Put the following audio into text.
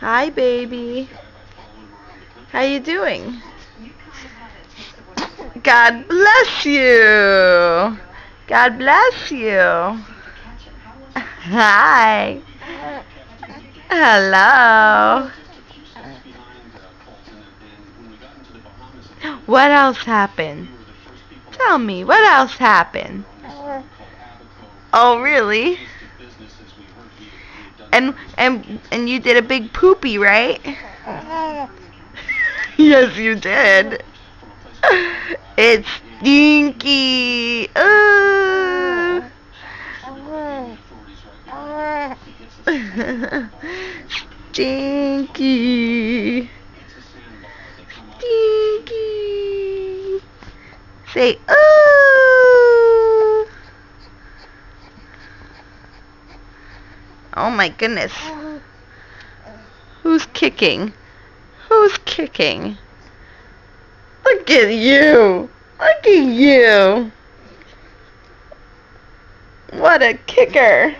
Hi, baby. How you doing? God bless you. God bless you. Hi. Hello. What else happened? Tell me, what else happened? Oh, really? And you did a big poopy, right? Yes, you did. It's stinky. Stinky. Stinky. Say, oh. Oh my goodness. Who's kicking? Who's kicking? Look at you. Look at you. What a kicker.